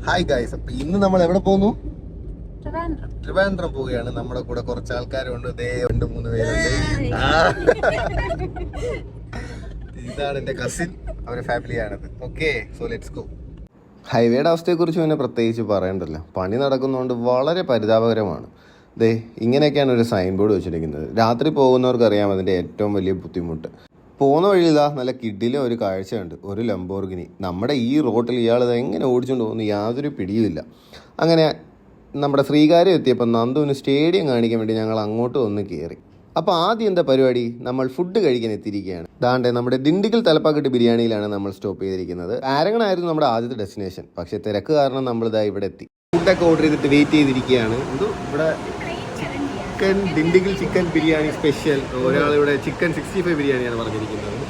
Hi guys, അപ്പൊ ഇന്ന് നമ്മൾ എവിടെ പോകുന്നു? ട്രിവാൻഡ്രം പോവുകയാണ്. നമ്മുടെ കൂടെ കുറച്ച് ആൾക്കാരുണ്ട്. ദേ 2-3 പേരുണ്ട്. ഇതാണ് എന്റെ കസിൻ, അവരുടെ ഫാമിലിയാണത്. Okay, so let's go. ഹൈവേയുടെ അവസ്ഥയെക്കുറിച്ച് പിന്നെ പ്രത്യേകിച്ച് പറയണ്ടല്ലോ. പണി നടക്കുന്നതുകൊണ്ട് വളരെ പരിതാപകരമാണ്. ദേ ഇങ്ങനെയൊക്കെയാണ് ഒരു സൈൻ ബോർഡ് വെച്ചിരിക്കുന്നത്. രാത്രി പോകുന്നവർക്ക് അറിയാം അതിൻ്റെ ഏറ്റവും വലിയ ബുദ്ധിമുട്ട്. പോകുന്ന വഴിയിലാ നല്ല കിഡിലും ഒരു കാഴ്ചയുണ്ട്, ഒരു ലംബോർഗിനി. നമ്മുടെ ഈ റോട്ടിൽ ഇയാൾ ഇത് എങ്ങനെ ഓടിച്ചുകൊണ്ട് പോകുന്നു യാതൊരു പിടിയുമില്ല. അങ്ങനെ നമ്മുടെ ശ്രീകാര്യം എത്തിയപ്പോൾ നന്ദുവിന് സ്റ്റേഡിയം കാണിക്കാൻ വേണ്ടി ഞങ്ങൾ അങ്ങോട്ട് വന്ന് കയറി. അപ്പോൾ ആദ്യം എന്താ പരിപാടി, നമ്മൾ ഫുഡ് കഴിക്കാൻ എത്തിയിരിക്കുകയാണ്. ദാണ്ടെ നമ്മുടെ ദിണ്ടിഗൽ തലപ്പാക്കട്ട് ബിരിയാണിയിലാണ് നമ്മൾ സ്റ്റോപ്പ് ചെയ്തിരിക്കുന്നത്. ആരങ്ങണായിരുന്നു നമ്മുടെ ആദ്യത്തെ ഡെസ്റ്റിനേഷൻ, പക്ഷേ തിരക്ക് കാരണം നമ്മളിതാ ഇവിടെ എത്തി. ഫുഡൊക്കെ ഓർഡർ ചെയ്തിട്ട് വെയിറ്റ് ചെയ്തിരിക്കുകയാണ്. ഇവിടെ ദിണ്ടിഗൽ ചിക്കൻ ബിരിയാണി സ്പെഷ്യൽ. ഒരാളിവിടെ ചിക്കൻ 65 ബിരിയാണിയാണ് പറഞ്ഞിരിക്കുന്നത്.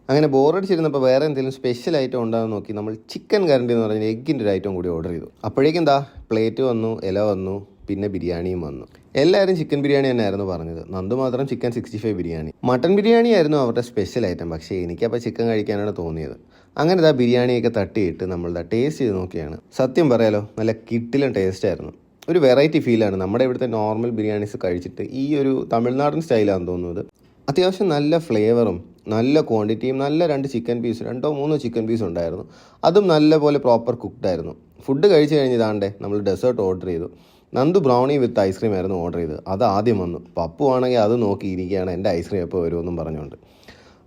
അങ്ങനെ ബോറടിച്ചിരുന്നപ്പോൾ വേറെ എന്തെങ്കിലും സ്പെഷ്യൽ ഐറ്റം ഉണ്ടാകുന്ന നോക്കി നമ്മൾ ചിക്കൻ കറണ്ടി എന്ന് പറഞ്ഞാൽ എഗ്ഗിൻ്റെ ഒരു ഐറ്റം കൂടി ഓർഡർ ചെയ്തു. അപ്പോഴേക്കും എന്താ പ്ലേറ്റ് വന്നു, ഇല വന്നു, പിന്നെ ബിരിയാണിയും വന്നു. എല്ലാവരും ചിക്കൻ ബിരിയാണി തന്നെയായിരുന്നു പറഞ്ഞത്. നന്ദു മാത്രം ചിക്കൻ 65 ബിരിയാണി. മട്ടൻ ബിരിയാണി ആയിരുന്നു അവരുടെ സ്പെഷ്യൽ ഐറ്റം, പക്ഷേ എനിക്കപ്പോൾ ചിക്കൻ കഴിക്കാനാണ് തോന്നിയത്. അങ്ങനെ ഇതാ ബിരിയാണിയൊക്കെ തട്ടിയിട്ട് നമ്മളിതാ ടേസ്റ്റ് ചെയ്ത് നോക്കിയാണ്. സത്യം പറയാലോ, നല്ല കിട്ടിലും ടേസ്റ്റ് ആയിരുന്നു. ഒരു വെറൈറ്റി ഫീലാണ്. നമ്മുടെ ഇവിടുത്തെ നോർമൽ ബിരിയാണീസ് കഴിച്ചിട്ട് ഈ ഒരു തമിഴ്നാടൻ സ്റ്റൈലാണെന്ന് തോന്നുന്നത്. അത്യാവശ്യം നല്ല ഫ്ലേവറും നല്ല ക്വാണ്ടിറ്റിയും, നല്ല 2 ചിക്കൻ പീസ്, 2-3 ചിക്കൻ പീസ് ഉണ്ടായിരുന്നു. അതും നല്ല പോലെ പ്രോപ്പർ കുക്ക്ഡായിരുന്നു. ഫുഡ് കഴിച്ച് കഴിഞ്ഞതാണ്ടേ നമ്മൾ ഡെസേർട്ട് ഓർഡർ ചെയ്തു. നന്ദു ബ്രൗണി വിത്ത് ഐസ്ക്രീം ആയിരുന്നു ഓർഡർ ചെയ്തത്. അത് ആദ്യം വന്നു. പപ്പു ആണെങ്കിൽ അത് നോക്കിയിരിക്കുകയാണ്, എൻ്റെ ഐസ്ക്രീം എപ്പോൾ വരുമെന്നും പറഞ്ഞുകൊണ്ട്.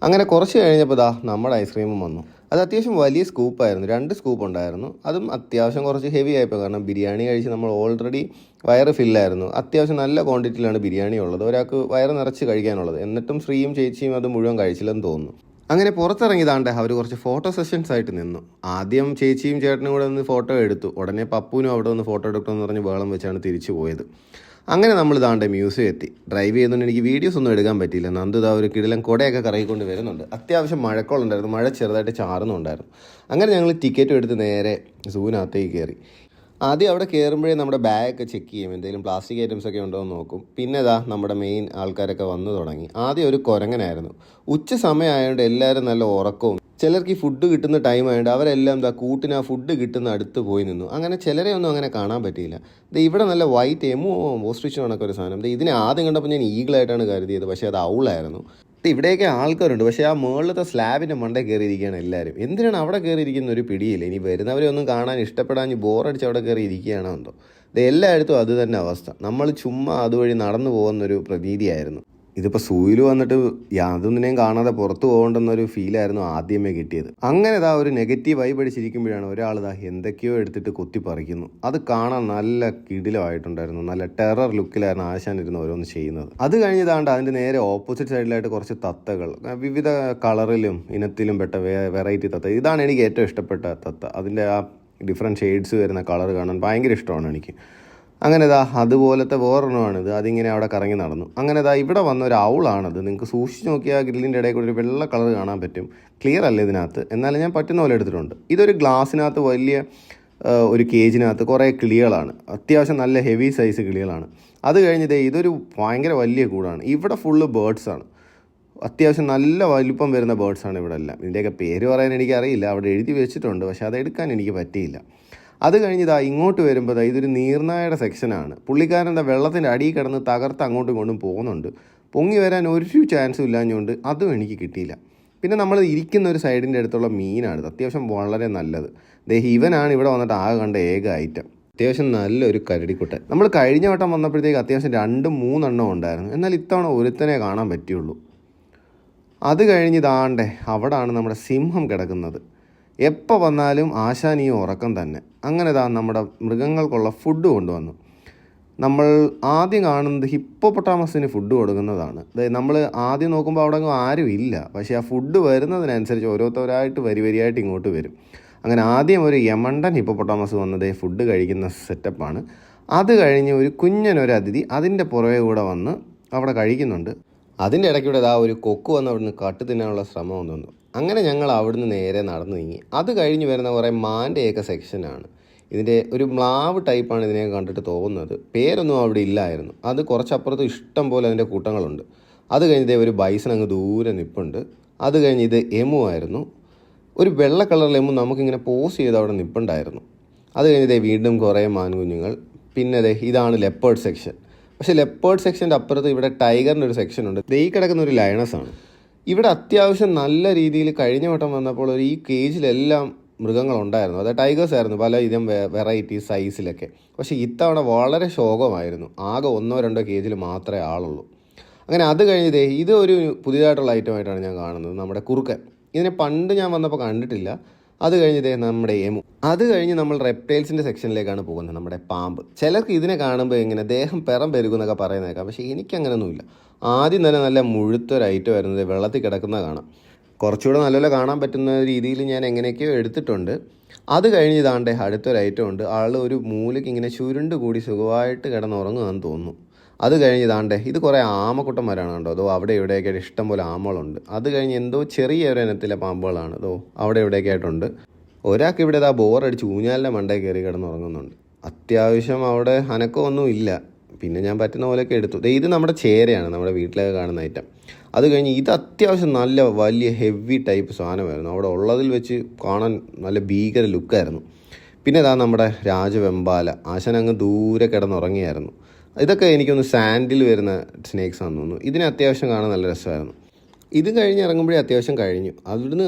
അങ്ങനെ കുറച്ച് കഴിഞ്ഞപ്പോൾ നമ്മുടെ ഐസ്ക്രീമും വന്നു. അത് അത്യാവശ്യം വലിയ സ്കൂപ്പായിരുന്നു, 2 സ്കൂപ്പ് ഉണ്ടായിരുന്നു. അതും അത്യാവശ്യം കുറച്ച് ഹെവി ആയിപ്പോൾ, കാരണം ബിരിയാണി കഴിച്ച് നമ്മൾ ഓൾറെഡി വയറ് ഫില്ലായിരുന്നു. അത്യാവശ്യം നല്ല ക്വാണ്ടിറ്റിയിലാണ് ബിരിയാണി ഉള്ളത്, ഒരാൾക്ക് വയറ് നിറച്ച് കഴിക്കാനുള്ളത്. എന്നിട്ടും ശ്രീയും ചേച്ചിയും അത് മുഴുവൻ കഴിച്ചില്ലെന്ന് തോന്നുന്നു. അങ്ങനെ പുറത്തിറങ്ങിയതാണ്ട് അവർ കുറച്ച് ഫോട്ടോ സെഷൻസ് ആയിട്ട് നിന്നു. ആദ്യം ചേച്ചിയും ചേട്ടനും കൂടെ ഒന്ന് ഫോട്ടോ എടുത്തു. ഉടനെ പപ്പുവിനും അവിടെ ഒന്ന് ഫോട്ടോ എടുക്കണമെന്ന് പറഞ്ഞ് ബഹളം വെച്ചാണ് തിരിച്ചു പോയത്. അങ്ങനെ നമ്മൾ ഇതാണ്ട് മ്യൂസിയം എത്തി. ഡ്രൈവ് ചെയ്യുന്നതുകൊണ്ട് എനിക്ക് വീഡിയോസ് ഒന്നും എടുക്കാൻ പറ്റിയില്ല. നന്ദു ഇതാ ഒരു കിടിലൻ കുടയൊക്കെ കറങ്ങിക്കൊണ്ട് വരുന്നുണ്ട്. അത്യാവശ്യം മഴക്കോളുണ്ടായിരുന്നു, മഴ ചെറുതായിട്ട് ചാറുന്നുണ്ടായിരുന്നു. അങ്ങനെ ഞങ്ങൾ ടിക്കറ്റും എടുത്ത് നേരെ സൂവിനകത്തേക്ക് കയറി. ആദ്യം അവിടെ കയറുമ്പോഴേ നമ്മുടെ ബാഗൊക്കെ ചെക്ക് ചെയ്യും, എന്തെങ്കിലും പ്ലാസ്റ്റിക് ഐറ്റംസ് ഒക്കെ ഉണ്ടോ എന്ന് നോക്കും. പിന്നെ നമ്മുടെ മെയിൻ ആൾക്കാരൊക്കെ വന്നു തുടങ്ങി. ആദ്യം ഒരു കുരങ്ങനായിരുന്നു. ഉച്ച സമയമായതുകൊണ്ട് എല്ലാവരും നല്ല ഉറക്കവും. ചിലർക്ക് ഈ ഫുഡ് കിട്ടുന്ന ടൈം ആയതുകൊണ്ട് അവരെല്ലാം കൂട്ടിന് ആ ഫുഡ് കിട്ടുന്ന അടുത്ത് പോയി നിന്നു. അങ്ങനെ ചിലരെ ഒന്നും അങ്ങനെ കാണാൻ പറ്റിയില്ല. ഇവിടെ നല്ല വൈറ്റ് എമോ ഓസ്ട്രിച്ച് കണക്ക് ഒരു സാധനം. ഇതിനെ ആദ്യം കണ്ടപ്പോൾ ഞാൻ ഈഗിളായിട്ടാണ് കരുതിയത്, പക്ഷേ അത് ഔളായിരുന്നു. ഇവിടെയൊക്കെ ആൾക്കാരുണ്ട്, പക്ഷേ ആ മുകളിലത്തെ സ്ലാബിൻ്റെ മണ്ടേ കയറിയിരിക്കുകയാണ് എല്ലാവരും. എന്തിനാണ് അവിടെ കയറിയിരിക്കുന്ന ഒരു പിടിയില്ല. ഇനി വരുന്നവരെ ഒന്നും കാണാൻ ഇഷ്ടപ്പെടാൻ ബോറടിച്ച് അവിടെ കയറി ഇരിക്കുകയാണോ എന്തോ. എല്ലായിടത്തും അത് തന്നെ അവസ്ഥ. നമ്മൾ ചുമ്മാ അതുവഴി നടന്നു പോകുന്നൊരു പ്രതീതിയായിരുന്നു. ഇതിപ്പോൾ സൂയിൽ വന്നിട്ട് യാതൊന്നിനെയും കാണാതെ പുറത്തു പോകേണ്ടെന്നൊരു ഫീലായിരുന്നു ആദ്യമേ കിട്ടിയത്. അങ്ങനെ ഒരു നെഗറ്റീവ് വൈബ് അടിച്ചിരിക്കുമ്പോഴാണ് ഒരാൾ എന്തൊക്കെയോ എടുത്തിട്ട് കൊത്തി പറിക്കുന്നു. അത് കാണാൻ നല്ല കിടിലമായിട്ടുണ്ടായിരുന്നു. നല്ല ടെറർ ലുക്കിലായിരുന്നു ആശാനിരുന്ന് ഓരോന്ന് ചെയ്യുന്നത്. അത് കഴിഞ്ഞതാണ്ട് അതിൻ്റെ നേരെ ഓപ്പോസിറ്റ് സൈഡിലായിട്ട് കുറച്ച് തത്തകൾ, വിവിധ കളറിലും ഇനത്തിലും പെട്ട വെറൈറ്റി തത്ത. ഇതാണ് എനിക്ക് ഏറ്റവും ഇഷ്ടപ്പെട്ട തത്ത. അതിൻ്റെ ആ ഡിഫറെൻറ്റ് ഷെയ്ഡ്സ് വരുന്ന കളർ കാണാൻ ഭയങ്കര ഇഷ്ടമാണ് എനിക്ക്. അങ്ങനെ അതുപോലത്തെ വേറൊരെണ്ണമാണിത്. അതിങ്ങനെ അവിടെ കറങ്ങി നടന്നു. അങ്ങനെ ഇവിടെ വന്ന ഒരു ഔളാണത്. നിങ്ങൾക്ക് സൂക്ഷിച്ച് നോക്കിയാൽ ഗ്രില്ലിൻ്റെ ഇടയിൽ കൂടി ഒരു വെള്ള കളർ കാണാൻ പറ്റും. ക്ലിയർ അല്ല ഇതിനകത്ത്, എന്നാലും ഞാൻ പറ്റുന്ന പോലെ എടുത്തിട്ടുണ്ട്. ഇതൊരു ഗ്ലാസ്സിനകത്ത് വലിയ ഒരു കേജിനകത്ത് കുറേ കിളികളാണ്. അത്യാവശ്യം നല്ല ഹെവി സൈസ് കിളികളാണ്. അത് കഴിഞ്ഞ് ഇതൊരു ഭയങ്കര വലിയ കൂടാണ്. ഇവിടെ ഫുള്ള് ബേർഡ്സാണ്. അത്യാവശ്യം നല്ല വലിപ്പം വരുന്ന ബേർഡ്സാണ് ഇവിടെ എല്ലാം. ഇതിൻ്റെയൊക്കെ പേര് പറയാൻ എനിക്കറിയില്ല, അവിടെ എഴുതി വെച്ചിട്ടുണ്ട്, പക്ഷേ അതെടുക്കാൻ എനിക്ക് പറ്റിയില്ല. അത് കഴിഞ്ഞ് ഇങ്ങോട്ട് വരുമ്പോൾ ഇതൊരു നീർനായയുടെ സെക്ഷനാണ്. പുള്ളിക്കാരൻ വെള്ളത്തിൻ്റെ അടിയിൽ കിടന്ന് തകർത്ത് അങ്ങോട്ടും ഇങ്ങോട്ടും പോകുന്നുണ്ട്. പൊങ്ങി വരാൻ ഒരു ചാൻസും ഇല്ലാഞ്ഞുകൊണ്ട് അതും എനിക്ക് കിട്ടിയില്ല. പിന്നെ നമ്മൾ ഇരിക്കുന്ന ഒരു സൈഡിൻ്റെ അടുത്തുള്ള മീനാണ്. അത്യാവശ്യം വളരെ നല്ലത്. ഇവനാണ് ഇവിടെ വന്നിട്ട് ആകെ കണ്ട ഏക ഐറ്റം. അത്യാവശ്യം നല്ലൊരു കരടിക്കുട്ടൻ. നമ്മൾ കഴിഞ്ഞ വട്ടം വന്നപ്പോഴത്തേക്ക് അത്യാവശ്യം 2-3 എണ്ണം ഉണ്ടായിരുന്നു. എന്നാൽ ഇത്തവണ ഒരുത്തനെ കാണാൻ പറ്റുള്ളൂ. അത് കഴിഞ്ഞ് അവിടാണ് നമ്മുടെ സിംഹം കിടക്കുന്നത്. എപ്പോൾ വന്നാലും ആശാൻ ഈ ഉറക്കം തന്നെ. അങ്ങനെ നമ്മുടെ മൃഗങ്ങൾക്കുള്ള ഫുഡ് കൊണ്ടുവന്നു. നമ്മൾ ആദ്യം കാണുന്നത് ഹിപ്പോപ്പൊട്ടാമസിന് ഫുഡ് കൊടുക്കുന്നതാണ്. നമ്മൾ ആദ്യം നോക്കുമ്പോൾ അവിടെ ആരും ഇല്ല, പക്ഷേ ആ ഫുഡ് വരുന്നതിനനുസരിച്ച് ഓരോരുത്തരായിട്ട് വരിയായിട്ട് ഇങ്ങോട്ട് വരും. അങ്ങനെ ആദ്യം ഒരു യമണ്ടൻ ഹിപ്പോപ്പൊട്ടാമസ് വന്നത് ഫുഡ് കഴിക്കുന്ന സെറ്റപ്പാണ്. അത് കഴിഞ്ഞ് ഒരു കുഞ്ഞനൊരു അതിഥി അതിൻ്റെ പുറകെ കൂടെ വന്ന് അവിടെ കഴിക്കുന്നുണ്ട്. അതിൻ്റെ ഇടയ്ക്കൂടെ ഒരു കൊക്ക് വന്ന് അവിടുന്ന് കട്ട് തിന്നാനുള്ള ശ്രമം വന്നു. അങ്ങനെ ഞങ്ങൾ അവിടുന്ന് നേരെ നടന്നു നീങ്ങി. അത് കഴിഞ്ഞ് വരുന്ന കുറേ മാൻ്റെയൊക്കെ സെക്ഷനാണ്. ഇതിൻ്റെ ഒരു മ്ലാവ് ടൈപ്പാണ് ഇതിനെ കണ്ടിട്ട് തോന്നുന്നത്. പേരൊന്നും അവിടെ ഇല്ലായിരുന്നു. അത് കുറച്ചപ്പുറത്ത് ഇഷ്ടം പോലെ അതിൻ്റെ കൂട്ടങ്ങളുണ്ട്. അത് കഴിഞ്ഞ് ഒരു ബൈസൺ അങ്ങ് ദൂരെ നിൽപ്പുണ്ട്. അത് കഴിഞ്ഞ് ഇത് എമു ആയിരുന്നു. ഒരു വെള്ള കളറിൽ എമു നമുക്കിങ്ങനെ പോസ് ചെയ്ത് അവിടെ നിൽപ്പുണ്ടായിരുന്നു. അത് കഴിഞ്ഞ് വീണ്ടും കുറേ മാൻകുഞ്ഞുങ്ങൾ. പിന്നെ ഇതാണ് ലെപ്പേർഡ് സെക്ഷൻ. പക്ഷേ ലെപ്പേർഡ് സെക്ഷൻ്റെ അപ്പുറത്ത് ഇവിടെ ടൈഗറിൻ്റെ ഒരു സെക്ഷൻ ഉണ്ട്. ഈ കിടക്കുന്ന ഒരു ലയണസ് ആണ്. ഇവിടെ അത്യാവശ്യം നല്ല രീതിയിൽ കഴിഞ്ഞ വട്ടം വന്നപ്പോൾ ഈ കേജിലെല്ലാം മൃഗങ്ങളുണ്ടായിരുന്നു. അത് ടൈഗേഴ്സ് ആയിരുന്നു, പല ഇതം വെറൈറ്റി സൈസിലൊക്കെ. പക്ഷേ ഇത്തവണ വളരെ ശോകമായിരുന്നു. ആകെ 1-2 കേജിൽ മാത്രമേ ആളുള്ളൂ. അങ്ങനെ അത് കഴിഞ്ഞ് ഇത് ഒരു പുതിയതായിട്ടുള്ള ഐറ്റമായിട്ടാണ് ഞാൻ കാണുന്നത്, നമ്മുടെ കുറുക്കൻ. ഇതിനെ പണ്ട് ഞാൻ വന്നപ്പോൾ കണ്ടിട്ടില്ല. അത് കഴിഞ്ഞ് നമ്മുടെ എമു. അത് കഴിഞ്ഞ് നമ്മൾ റെപ്റ്റൈൽസിൻ്റെ സെക്ഷനിലേക്കാണ് പോകുന്നത്, നമ്മുടെ പാമ്പ്. ചിലർക്ക് ഇതിനെ കാണുമ്പോൾ ഇങ്ങനെ ദേഹം പെറം പെരുകുന്നൊക്കെ പറയുന്നേക്കാം. പക്ഷേ എനിക്കങ്ങനെയൊന്നുമില്ല. ആദ്യം തന്നെ നല്ല മുഴുത്തൊരു ഐറ്റം വരുന്നത് വെള്ളത്തിൽ കിടക്കുന്ന കാണാം. കുറച്ചുകൂടെ നല്ലപോലെ കാണാൻ പറ്റുന്ന രീതിയിൽ ഞാൻ എങ്ങനെയൊക്കെയോ എടുത്തിട്ടുണ്ട്. അത് കഴിഞ്ഞ് ഇതാണ്ട് അടുത്തൊരു ഐറ്റം ഉണ്ട്. ആൾ ഒരു മൂലയ്ക്ക് ഇങ്ങനെ ചുരുണ്ട് കൂടി സുഖമായിട്ട് കിടന്നുറങ്ങുകയെന്ന് തോന്നുന്നു. അത് കഴിഞ്ഞ് ഇത് കുറേ ആമക്കുട്ടന്മാരാണ് കേട്ടോ. അതോ അവിടെ ഇവിടെയൊക്കെ ഇഷ്ടം പോലെ ആമകളുണ്ട്. അത് കഴിഞ്ഞ് എന്തോ ചെറിയ ഒരു ഇനത്തിലെ പാമ്പുകളാണ്. അതോ അവിടെ ഇവിടെയൊക്കെ ആയിട്ടുണ്ട്. ഒരാൾക്ക് ഇവിടെ ബോറടിച്ച് ഊഞ്ഞാലിൻ്റെ മണ്ടയിൽ കയറി കിടന്നുറങ്ങുന്നുണ്ട്. അത്യാവശ്യം അവിടെ അനക്കമൊന്നും ഇല്ല. പിന്നെ ഞാൻ പറ്റുന്ന പോലെയൊക്കെ എടുത്തു. ഇത് നമ്മുടെ ചേരയാണ്, നമ്മുടെ വീട്ടിലൊക്കെ കാണുന്ന ഐറ്റം. അത് കഴിഞ്ഞ് ഇത് അത്യാവശ്യം നല്ല വലിയ ഹെവി ടൈപ്പ് സാധനമായിരുന്നു. അവിടെ ഉള്ളതിൽ വെച്ച് കാണാൻ നല്ല ഭീകര ലുക്കായിരുന്നു. പിന്നെ നമ്മുടെ രാജവെമ്പാല. ആശാൻ അങ്ങ് ദൂരെ കിടന്നുറങ്ങിയായിരുന്നു. ഇതൊക്കെ എനിക്കൊന്ന് സാൻഡിൽ വരുന്ന സ്നേക്സ് ആണെന്ന് തോന്നുന്നു. ഇതിന് അത്യാവശ്യം കാണാൻ നല്ല രസമായിരുന്നു. ഇത് കഴിഞ്ഞ് ഇറങ്ങുമ്പോഴേ അത്യാവശ്യം കഴിഞ്ഞു.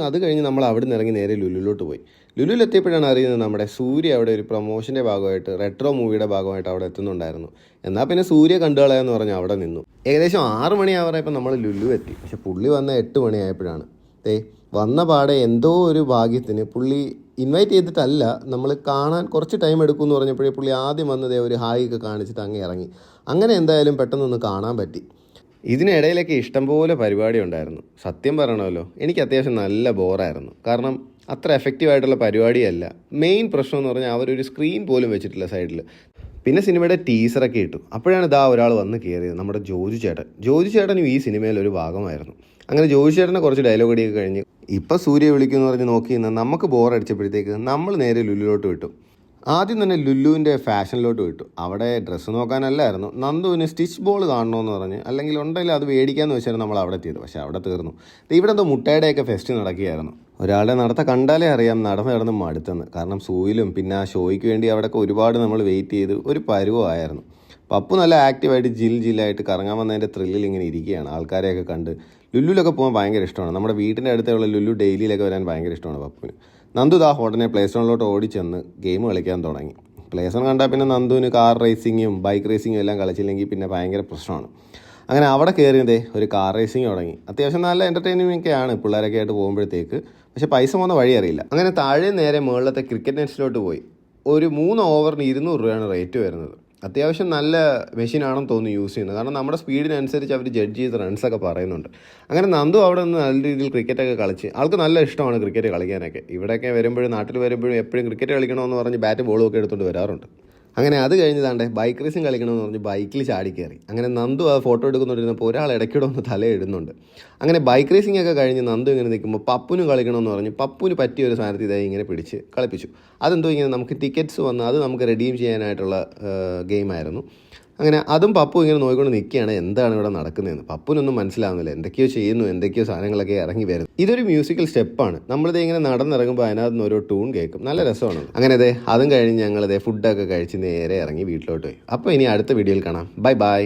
അത് കഴിഞ്ഞ് നമ്മൾ അവിടെ നിന്ന് ഇറങ്ങി നേരെ ലുലുവിലോട്ട് പോയി. ലുലുവിലെത്തിയപ്പോഴാണ് അറിയുന്നത് നമ്മുടെ സൂര്യ അവിടെ ഒരു പ്രൊമോഷൻ്റെ ഭാഗമായിട്ട്, റെട്രോ മൂവിയുടെ ഭാഗമായിട്ട് അവിടെ എത്തുന്നുണ്ടായിരുന്നു. എന്നാൽ പിന്നെ സൂര്യ കണ്ടുകളയാന്ന് പറഞ്ഞ് അവിടെ നിന്നു. ഏകദേശം 6 മണിയാവാറായപ്പോൾ നമ്മൾ ലുലു എത്തി. പക്ഷെ പുള്ളി വന്ന 8 മണിയായപ്പോഴാണ്. വന്ന പാടെ എന്തോ ഒരു ഭാഗ്യത്തിന് പുള്ളി ഇൻവൈറ്റ് ചെയ്തിട്ടല്ല, നമ്മൾ കാണാൻ കുറച്ച് ടൈം എടുക്കുമെന്ന് പറഞ്ഞപ്പോഴേ പുള്ളി ആദ്യം വന്നത് ഒരു ഹായ് ഒക്കെ കാണിച്ചിട്ട് അങ്ങ് ഇറങ്ങി. അങ്ങനെ എന്തായാലും പെട്ടെന്നൊന്ന് കാണാൻ പറ്റി. ഇതിനിടയിലൊക്കെ ഇഷ്ടംപോലെ പരിപാടി ഉണ്ടായിരുന്നു. സത്യം പറയണമല്ലോ, എനിക്ക് അത്യാവശ്യം നല്ല ബോറായിരുന്നു. കാരണം അത്ര എഫക്റ്റീവായിട്ടുള്ള പരിപാടിയല്ല. മെയിൻ പ്രശ്നം എന്ന് പറഞ്ഞാൽ അവരൊരു സ്ക്രീൻ പോലും വെച്ചിട്ടില്ല സൈഡിൽ. പിന്നെ സിനിമയുടെ ടീസറൊക്കെ ഇട്ടു. അപ്പോഴാണ് ഒരാൾ വന്ന് കയറിയത്, നമ്മുടെ ജോജു ചേട്ടൻ. ജോജു ചേട്ടനും ഈ സിനിമയിൽ ഒരു ഭാഗമായിരുന്നു. അങ്ങനെ ജോജു ചേട്ടനെ കുറച്ച് ഡയലോഗ് അടിയൊക്കെ കഴിഞ്ഞ് ഇപ്പം സൂര്യ വിളിക്കുമെന്ന് പറഞ്ഞ് നോക്കി നിന്ന് നമുക്ക് ബോറടിച്ചപ്പോഴത്തേക്ക് നമ്മൾ നേരെ ലുലുവിലോട്ട് വിട്ടു. ആദ്യം തന്നെ ലുലുവിൻ്റെ ഫാഷനിലോട്ട് വിട്ടു. അവിടെ ഡ്രസ്സ് നോക്കാനല്ലായിരുന്നു, നന്ദുവിന് സ്റ്റിച്ച് ബോൾ കാണണമെന്ന് പറഞ്ഞ്, അല്ലെങ്കിൽ ഉണ്ടെങ്കിൽ അത് മേടിക്കാമെന്ന് വെച്ചായിരുന്നു നമ്മൾ അവിടെ എത്തിയത്. പക്ഷേ അവിടെ തീർന്നു. ഇവിടെ എന്തോ മുട്ടയുടെയൊക്കെ ഫെസ്റ്റ് നടക്കുകയായിരുന്നു. ഒരാളുടെ നടത്ത കണ്ടാലേ അറിയാം നടന്ന് മടുത്തെന്ന്. കാരണം സൂയിലും പിന്നെ ആ ഷോയ്ക്ക് വേണ്ടി അവിടെയൊക്കെ ഒരുപാട് നമ്മൾ വെയിറ്റ് ചെയ്ത് ഒരു പരുവമായിരുന്നു. പപ്പു നല്ല ആക്റ്റീവായിട്ട് ജില്ലായിട്ട് കറങ്ങാൻ വന്നതിൻ്റെ ത്രില്ലിൽ ഇങ്ങനെ ഇരിക്കുകയാണ്. ആൾക്കാരെയൊക്കെ കണ്ട് ലുലുവിലൊക്കെ പോകാൻ ഭയങ്കര ഇഷ്ടമാണ്. നമ്മുടെ വീട്ടിൻ്റെ അടുത്തുള്ള ലുലു ഡെയിലിയിലൊക്കെ വരാൻ ഭയങ്കര ഇഷ്ടമാണ് പപ്പുവിന്. നന്ദു ഉടനെ പ്ലേ സ്റ്റോണിലോട്ട് ഓടിച്ചെന്ന് ഗെയിം കളിക്കാൻ തുടങ്ങി. പ്ലേ സ്റ്റോൺ കണ്ടാൽ പിന്നെ നന്ദുവിന് കാർ റേസിങ്ങും ബൈക്ക് റേസിങ്ങും എല്ലാം കളിച്ചില്ലെങ്കിൽ പിന്നെ ഭയങ്കര പ്രശ്നമാണ്. അങ്ങനെ അവിടെ കയറിയതേ ഒരു കാർ റേസിങ് തുടങ്ങി. അത്യാവശ്യം നല്ല എൻ്റർടൈൻമെൻറ്റൊക്കെയാണ് പിള്ളേരൊക്കെ ആയിട്ട് പോകുമ്പോഴത്തേക്ക്. പക്ഷേ പൈസ പോകുന്ന വഴി അറിയില്ല. അങ്ങനെ താഴെ നേരെ മുകളിലത്തെ ക്രിക്കറ്റ് നെറ്റ്സിലോട്ട് പോയി. ഒരു 3 ഓവറിന് 200 രൂപയാണ് റേറ്റ് വരുന്നത്. അത്യാവശ്യം നല്ല മെഷീനാണെന്ന് തോന്നുന്നു യൂസ് ചെയ്യുന്നത്. കാരണം നമ്മുടെ സ്പീഡിനനുസരിച്ച് അവർ ജഡ്ജ് ചെയ്ത് റൺസൊക്കെ പറയുന്നുണ്ട്. അങ്ങനെ നന്ദു അവിടെ നിന്ന് നല്ല രീതിയിൽ ക്രിക്കറ്റൊക്കെ കളിച്ച്, ആൾക്ക് നല്ല ഇഷ്ടമാണ് ക്രിക്കറ്റ് കളിക്കാനൊക്കെ. ഇവിടെയൊക്കെ വരുമ്പോഴും നാട്ടിൽ വരുമ്പോഴും എപ്പോഴും ക്രിക്കറ്റ് കളിക്കണമെന്ന് പറഞ്ഞ് ബാറ്റ് ബോളും ഒക്കെ എടുത്തുകൊണ്ട് വരാറുണ്ട്. അങ്ങനെ അത് കഴിഞ്ഞതാണ്ട് ബൈക്ക് റേസിങ് കളിക്കണമെന്ന് പറഞ്ഞ് ബൈക്കിൽ ചാടി കയറി. അങ്ങനെ നന്ദു ആ ഫോട്ടോ എടുക്കുന്നുണ്ടിരുന്നപ്പോൾ ഒരാൾ ഇടയ്ക്കൂടെ ഒന്ന് തലയിടുന്നുണ്ട്. അങ്ങനെ ബൈക്ക് റേസിംഗ് ഒക്കെ കഴിഞ്ഞ് നന്ദു ഇങ്ങനെ നിൽക്കുമ്പോൾ പപ്പുനും കളിക്കണമെന്ന് പറഞ്ഞ് പപ്പുന് പറ്റിയ ഒരു സാധനത്തിൽ ഇതായി ഇങ്ങനെ പിടിച്ച് കളിപ്പിച്ചു. അതെന്തോ ഇങ്ങനെ നമുക്ക് ടിക്കറ്റ്സ് വന്ന് അത് നമുക്ക് റെഡീം ചെയ്യാനായിട്ടുള്ള ഗെയിമായിരുന്നു. അങ്ങനെ അതും പപ്പു ഇങ്ങനെ നോക്കിക്കൊണ്ട് നിൽക്കുകയാണ്, എന്താണ് ഇവിടെ നടക്കുന്നതെന്ന്. പപ്പുനൊന്നും മനസ്സിലാവുന്നില്ല, എന്തൊക്കെയോ ചെയ്യുന്നു, എന്തൊക്കെയോ സാധനങ്ങളൊക്കെ ഇറങ്ങി വരുന്നു. ഇതൊരു മ്യൂസിക്കൽ സ്റ്റെപ്പാണ്. നമ്മളിത് ഇങ്ങനെ നടന്നിറങ്ങുമ്പോൾ അതിനകത്ത് നിന്ന് ഓരോ ട്യൂൺ കേൾക്കും, നല്ല രസമാണ്. അങ്ങനെ അതും കഴിഞ്ഞ് ഞങ്ങളിതേ ഫുഡൊക്കെ കഴിച്ച് നേരെ ഇറങ്ങി വീട്ടിലോട്ട് പോയി. അപ്പോൾ ഇനി അടുത്ത വീഡിയോയിൽ കാണാം. Bye bye.